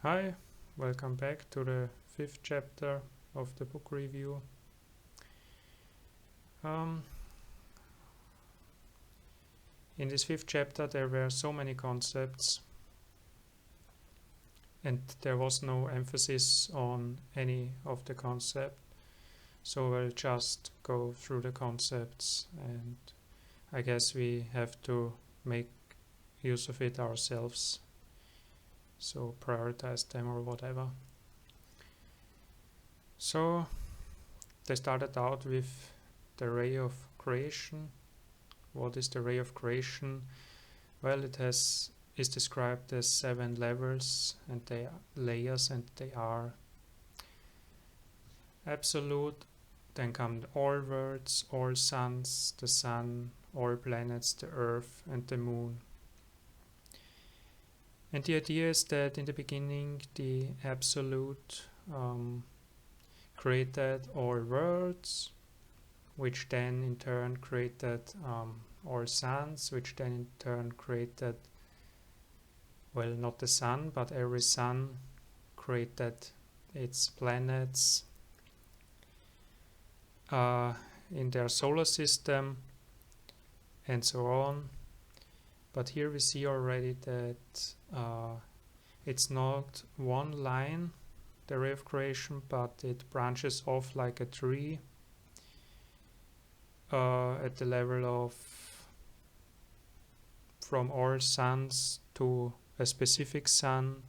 Hi, welcome back to the fifth chapter of the book review. Um, in this fifth chapter, there were so many concepts, and there was no emphasis on any of the concepts. So we'll just go through the concepts, and I guess we have to make use of it ourselves. So prioritize them or whatever. So they started out with the ray of creation. What is the ray of creation? Well, it is described as 7 levels and they are layers, and they are absolute. Then come all worlds, all suns, the sun, all planets, the earth and the moon. And the idea is that in the beginning the absolute created all worlds, which then in turn created all suns, which then in turn created, well, not the sun, but every sun created its planets in their solar system and so on. But here we see already that it's not one line, the ray of creation, but it branches off like a tree at the level of from all suns to a specific sun.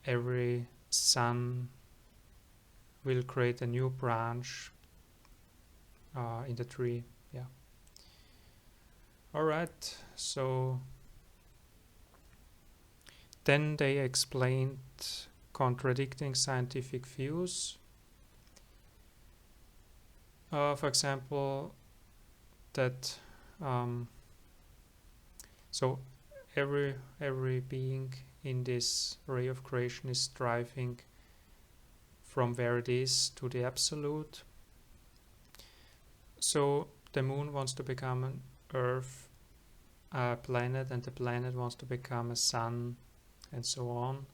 Every sun will create a new branch in the tree. Yeah. Alright, so then they explained contradicting scientific views. For example, that so every being in this ray of creation is striving from where it is to the absolute. So the moon wants to become an earth, a planet, and the planet wants to become a sun, and so on.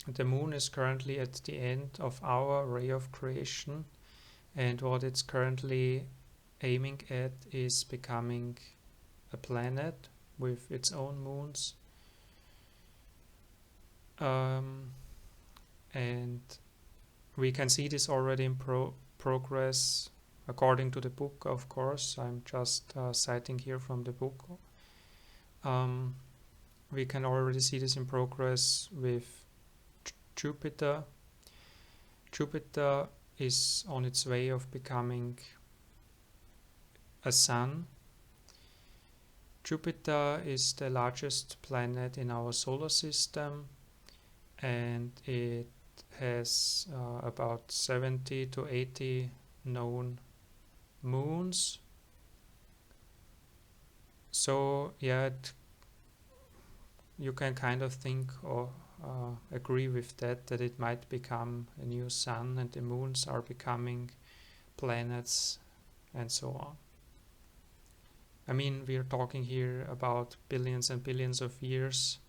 The moon is currently at the end of our ray of creation, and what it's currently aiming at is becoming a planet with its own moons. And we can see this already in progress according to the book, of course. I'm just citing here from the book. We can already see this in progress with Jupiter. Jupiter is on its way of becoming a sun. Jupiter is the largest planet in our solar system, and it has about 70 to 80 known moons. So yeah, you can kind of think or agree with that it might become a new sun, and the moons are becoming planets and so on. I mean, we're talking here about billions and billions of years,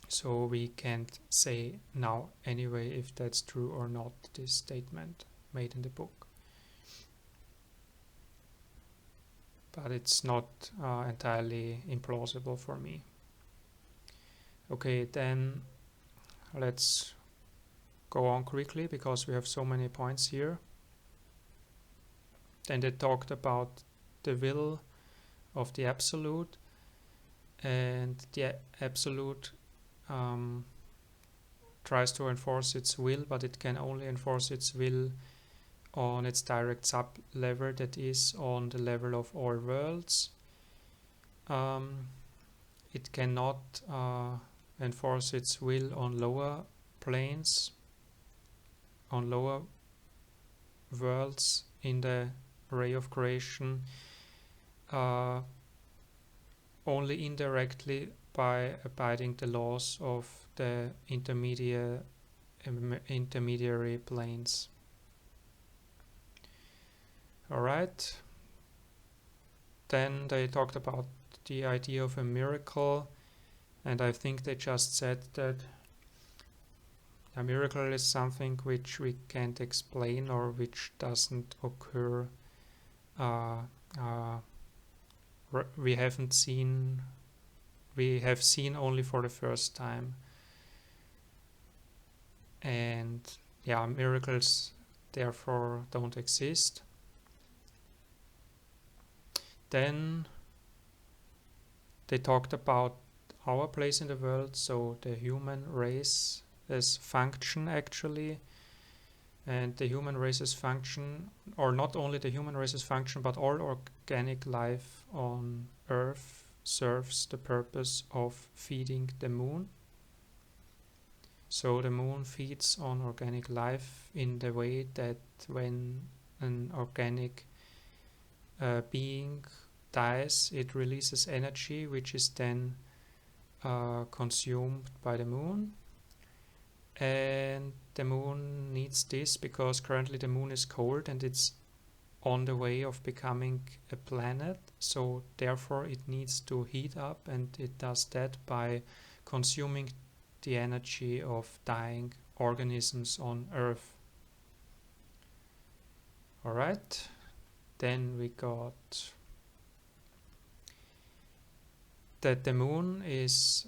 so we can't say now anyway if that's true or not, this statement made in the book. But it's not entirely implausible for me. Okay, then let's go on quickly because we have so many points here. Then they talked about the will of the absolute, and the absolute tries to enforce its will, but it can only enforce its will on its direct sub-level, that is on the level of all worlds. It cannot enforce its will on lower planes, on lower worlds in the ray of creation, only indirectly by abiding the laws of the intermediary planes. Alright, Then they talked about the idea of a miracle, and I think they just said that a miracle is something which we can't explain or which doesn't occur. We haven't seen. We have seen only for the first time. And yeah, miracles therefore don't exist. Then they talked about our place in the world, so the human race as function actually, and the human race's function, or not only the human race's function, but all organic life on Earth serves the purpose of feeding the moon. So the moon feeds on organic life in the way that when an organic being dies, it releases energy which is then consumed by the moon. And the moon needs this because currently the moon is cold and it's on the way of becoming a planet, so therefore it needs to heat up, and it does that by consuming the energy of dying organisms on Earth. Alright, then we got that the moon is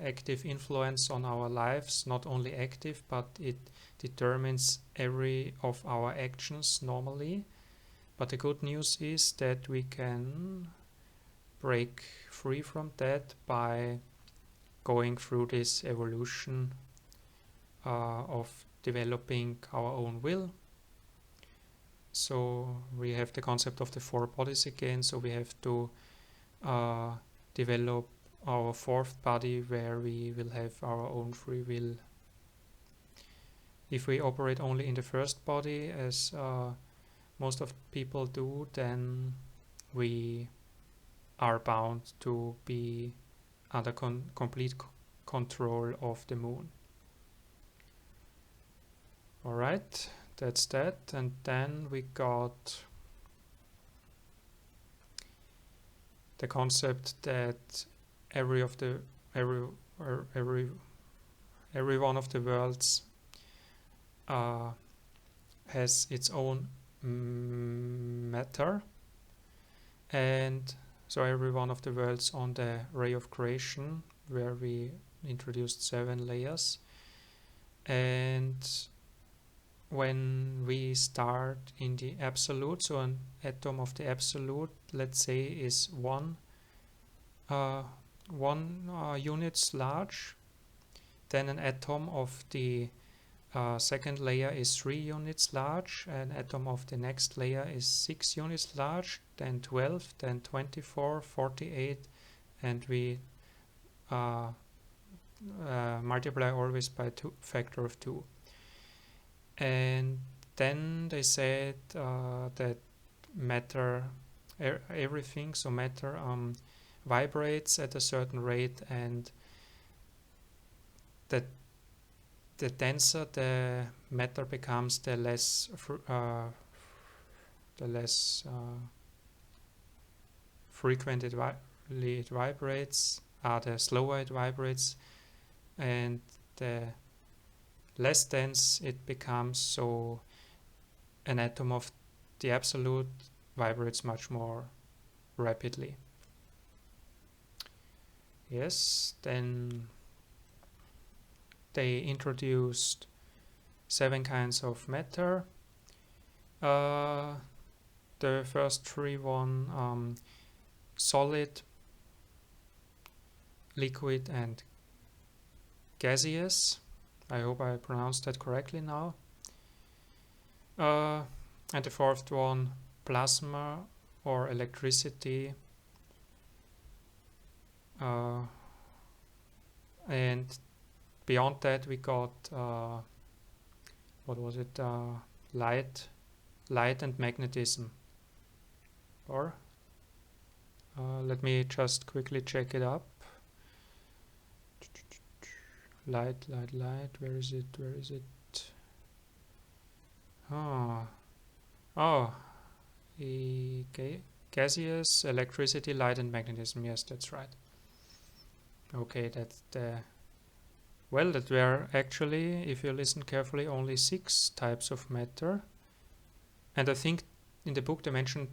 active influence on our lives, not only active, but it determines every of our actions normally. But the good news is that we can break free from that by going through this evolution of developing our own will. So we have the concept of the four bodies again, so we have to develop our fourth body where we will have our own free will. If we operate only in the first body, as most of people do, then we are bound to be under complete control of the moon. Alright, that's that. And then we got the concept that every one of the worlds has its own matter, and so every one of the worlds on the ray of creation, where we introduced 7 layers, and when we start in the absolute, so an atom of the absolute, let's say, is one units large, then an atom of the second layer is 3 units large, an atom of the next layer is 6 units large, then 12, then 24, 48, and we multiply always by factor of 2. And then they said that matter, everything, so matter vibrates at a certain rate, and that the denser the matter becomes, the less frequent it vibrates, the slower it vibrates, and the less dense it becomes, so an atom of the absolute vibrates much more rapidly. Yes, then they introduced 7 kinds of matter. The first 3 solid, liquid, and gaseous. I hope I pronounced that correctly now. And the fourth one, plasma or electricity. And beyond that we got what was it? Light and magnetism. Or let me just quickly check it up. Light. Where is it? Ah, Oh, gaseous, electricity, light, and magnetism. Yes, that's right. Okay, that's the... Well, that were actually, if you listen carefully, only 6 types of matter. And I think in the book they mentioned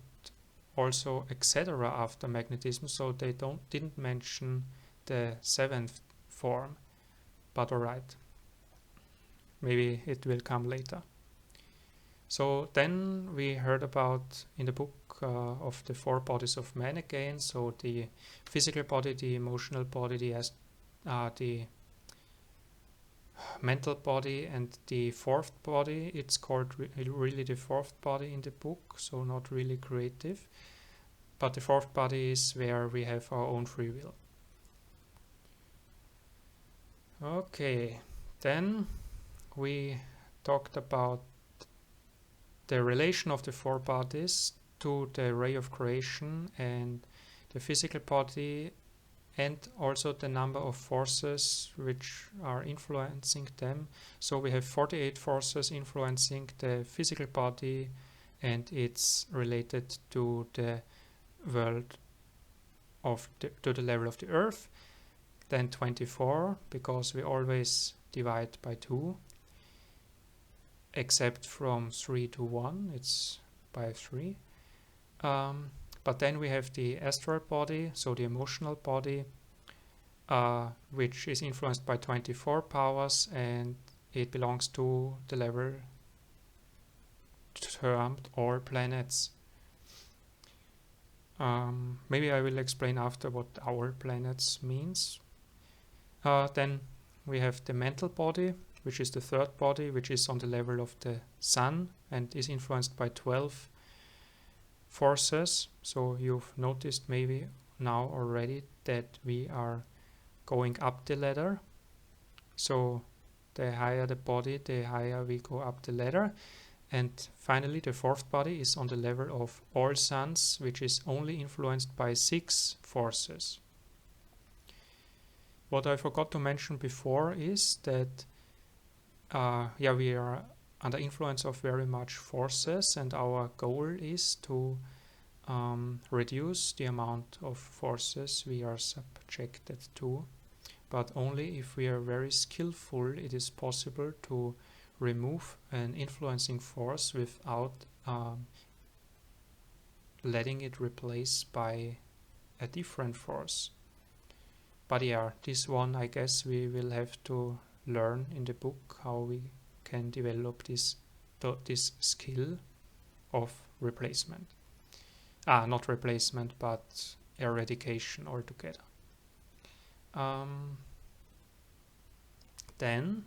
also etc. after magnetism, so they didn't mention the 7th form. But alright, maybe it will come later. So then we heard about in the book of the 4 bodies of man again. So the physical body, the emotional body, the mental body, and the 4th body. It's called really the 4th body in the book, so not really creative. But the 4th body is where we have our own free will. Okay, then we talked about the relation of the 4 bodies to the ray of creation and the physical body, and also the number of forces which are influencing them. So we have 48 forces influencing the physical body, and it's related to the world to the level of the earth. Then 24, because we always divide by 2, except from 3 to 1, it's by 3. But then we have the astral body, so the emotional body, which is influenced by 24 powers, and it belongs to the level termed all planets. Maybe I will explain after what our planets means. Then we have the mental body, which is the 3rd body, which is on the level of the sun and is influenced by 12 forces. So you've noticed maybe now already that we are going up the ladder. So the higher the body, the higher we go up the ladder. And finally, the 4th body is on the level of all suns, which is only influenced by 6 forces. What I forgot to mention before is that we are under influence of very much forces, and our goal is to reduce the amount of forces we are subjected to. But only if we are very skillful, it is possible to remove an influencing force without letting it replace by a different force. But yeah, this one I guess we will have to learn in the book, how we can develop this skill of replacement. Not replacement, but eradication altogether. Then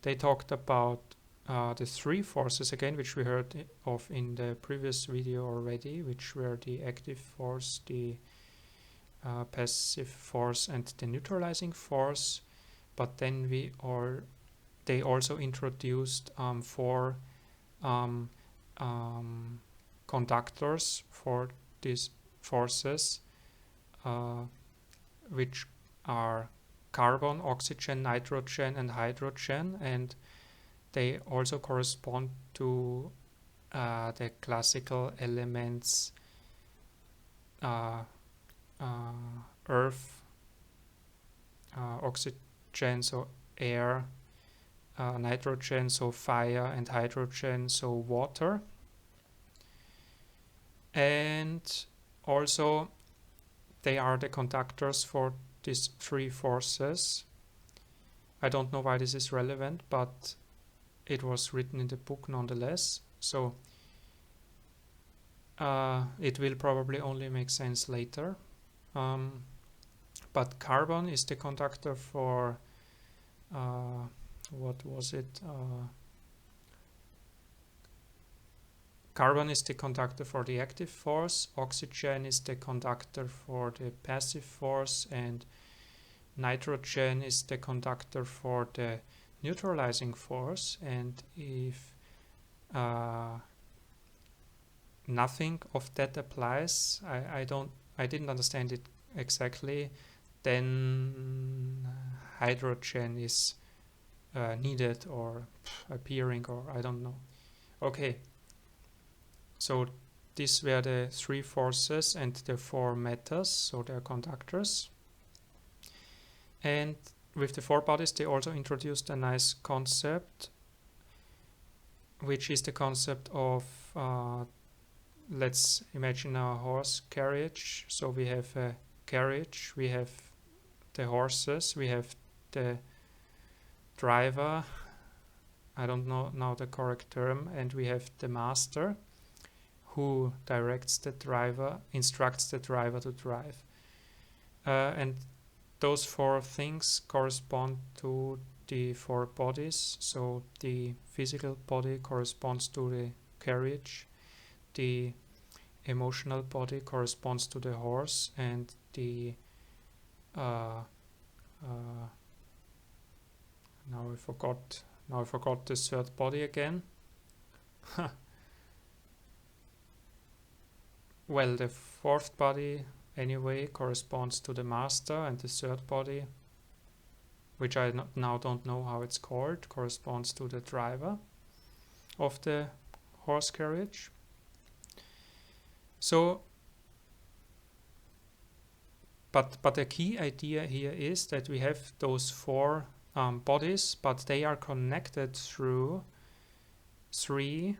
they talked about the 3 forces again, which we heard of in the previous video already, which were the active force, the passive force, and the neutralizing force. But then they also introduced 4 conductors for these forces, which are carbon, oxygen, nitrogen, and hydrogen, and they also correspond to the classical elements earth, oxygen, so air, nitrogen, so fire, and hydrogen, so water. And also they are the conductors for these 3 forces. I don't know why this is relevant, but it was written in the book nonetheless. So it will probably only make sense later. But carbon is the conductor for what was it? Carbon is the conductor for the active force, oxygen is the conductor for the passive force, and nitrogen is the conductor for the neutralizing force. And if nothing of that applies, I didn't understand it exactly, then hydrogen is needed or appearing, or I don't know. Okay, so these were the 3 forces and the 4 matters, so they are conductors. And with the 4 bodies they also introduced a nice concept, which is the concept of let's imagine a horse carriage. So we have a carriage, we have the horses, we have the driver, I don't know now the correct term, and we have the master who directs the driver, instructs the driver to drive. And those 4 things correspond to the 4 bodies. So the physical body corresponds to the carriage, the emotional body corresponds to the horse, and the now I forgot the 3rd body again. Well, the 4th body anyway corresponds to the master, and the 3rd body, which I now don't know how it's called, corresponds to the driver of the horse carriage. So, but the key idea here is that we have those 4 bodies, but they are connected through 3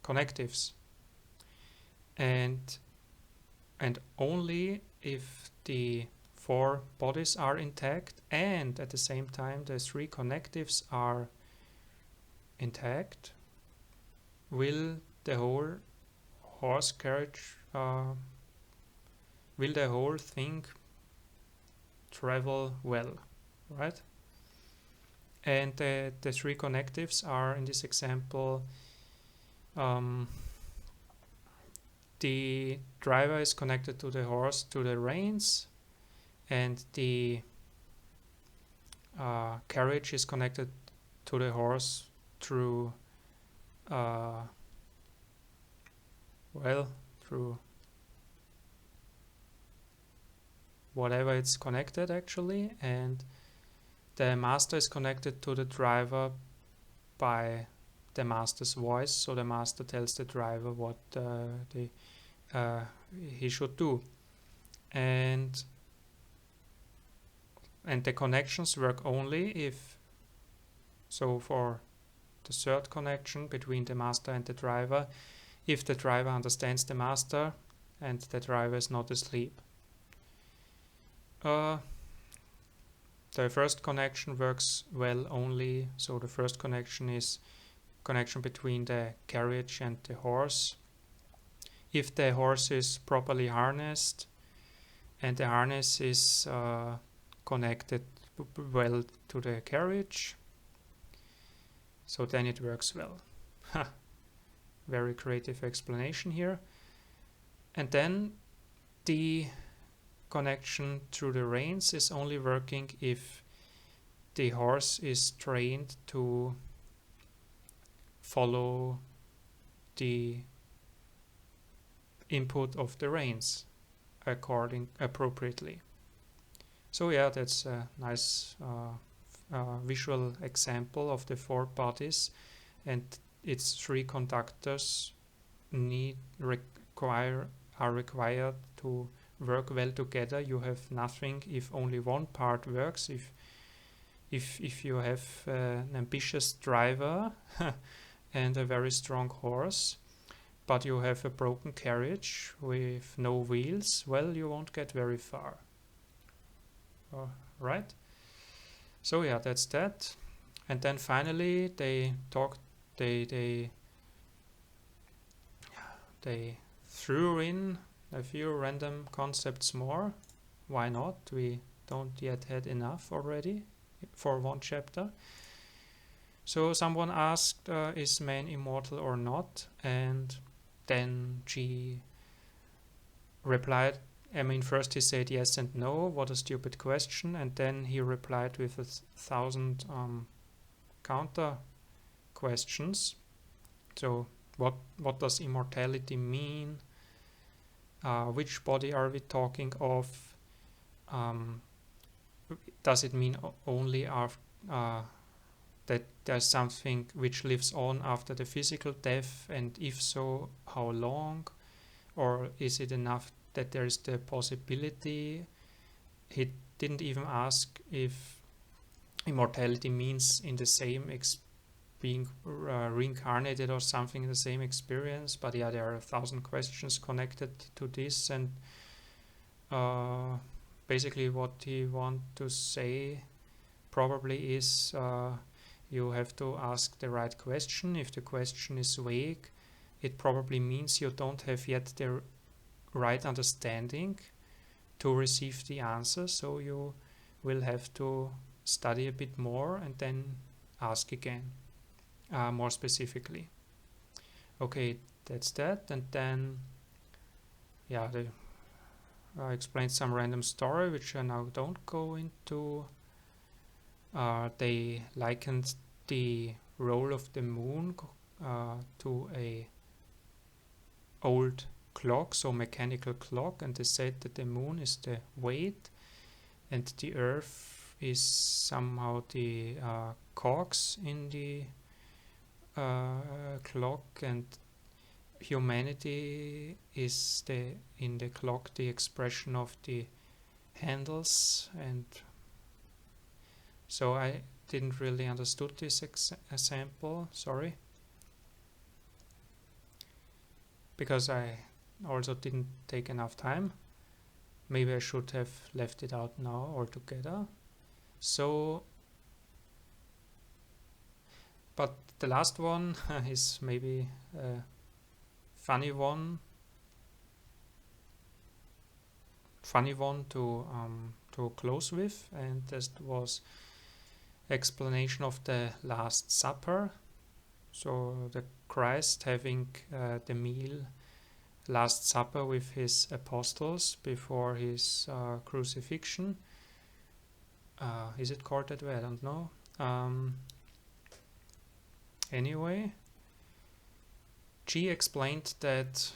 connectives, and only if the 4 bodies are intact and at the same time the 3 connectives are intact will the whole horse carriage, will the whole thing travel well, right? And the 3 connectives are, in this example, the driver is connected to the horse to the reins, and the carriage is connected to the horse through through whatever it's connected actually, and the master is connected to the driver by the master's voice, so the master tells the driver what he should do, and the connections work only if, so for the 3rd connection between the master and the driver, if the driver understands the master and the driver is not asleep. The 1st connection works well only, so the 1st connection is connection between the carriage and the horse. If the horse is properly harnessed and the harness is connected well to the carriage, so then it works well. Very creative explanation here. And then the connection through the reins is only working if the horse is trained to follow the input of the reins appropriately. So yeah, that's a nice visual example of the 4 bodies, and its 3 conductors are required to work well together. You have nothing if only one part works. If you have an ambitious driver and a very strong horse, but you have a broken carriage with no wheels, well, you won't get very far. Right? So yeah, that's that. And then finally they threw in a few random concepts more. Why not? We don't yet had enough already for 1 chapter. So someone asked, is man immortal or not? And then G replied, I mean, first he said yes and no, what a stupid question, and then he replied with 1,000 counter questions. So what does immortality mean? Which body are we talking of? Does it mean only that there's something which lives on after the physical death, and if so, how long? Or is it enough that there is the possibility? He didn't even ask if immortality means in the same being reincarnated or something in the same experience, but yeah, there are 1,000 questions connected to this, and basically what he want to say probably is you have to ask the right question. If the question is vague, it probably means you don't have yet the right understanding to receive the answer, so you will have to study a bit more and then ask again, more specifically. Okay, that's that. And then yeah, I explained some random story which I now don't go into. They likened the role of the moon to a old clock, so mechanical clock, and they said that the moon is the weight and the earth is somehow the cogs in the clock, and humanity is in the clock the expression of the handles. And so I didn't really understood this example, sorry, because I also didn't take enough time. Maybe I should have left it out now altogether. So, but the last one is maybe a funny one to close with, and that was explanation of the Last Supper. So the Christ having the meal Last Supper with his apostles before his crucifixion. Is it called that way? I don't know. Anyway, G explained that,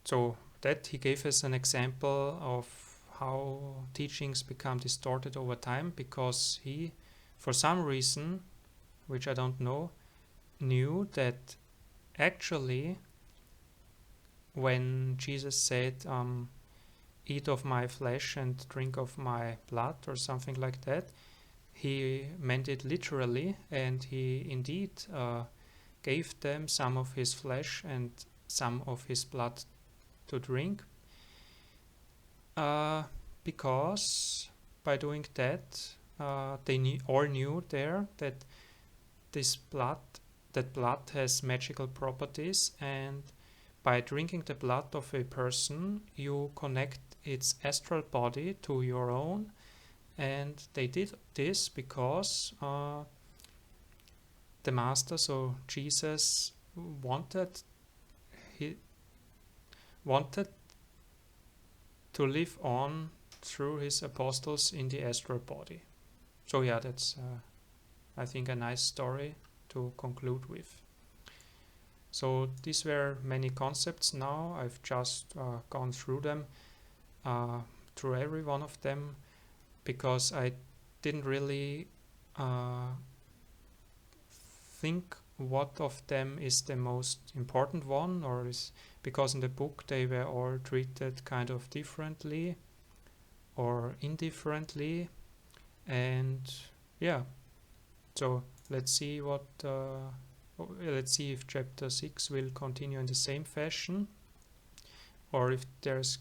so that he gave us an example of how teachings become distorted over time, because he, for some reason, which I don't know, knew that actually when Jesus said, eat of my flesh and drink of my blood, or something like that, he meant it literally, and he indeed gave them some of his flesh and some of his blood to drink, because by doing that they all knew there that blood has magical properties, and by drinking the blood of a person you connect its astral body to your own. And they did this because the Master, so Jesus, wanted to live on through his apostles in the astral body. So yeah, that's I think a nice story to conclude with. So these were many concepts. Now I've just gone through them, through every one of them, because I didn't really think what of them is the most important one, or is because in the book they were all treated kind of differently or indifferently. And yeah, so let's see if chapter 6 will continue in the same fashion, or if there's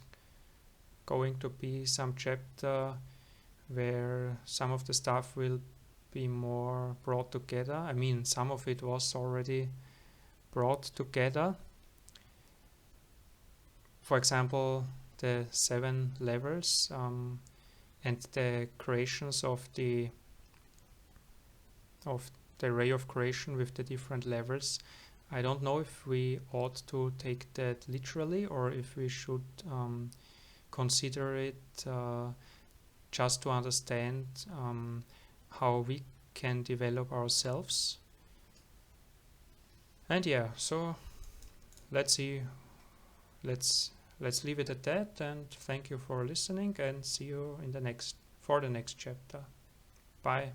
going to be some chapter where some of the stuff will be more brought together. I mean, some of it was already brought together. For example, the 7 levels and the creations of the ray of creation with the different levels. I don't know if we ought to take that literally, or if we should consider it just to understand how we can develop ourselves. And yeah, so let's see. Let's leave it at that, and thank you for listening, and see you in the next chapter. Bye.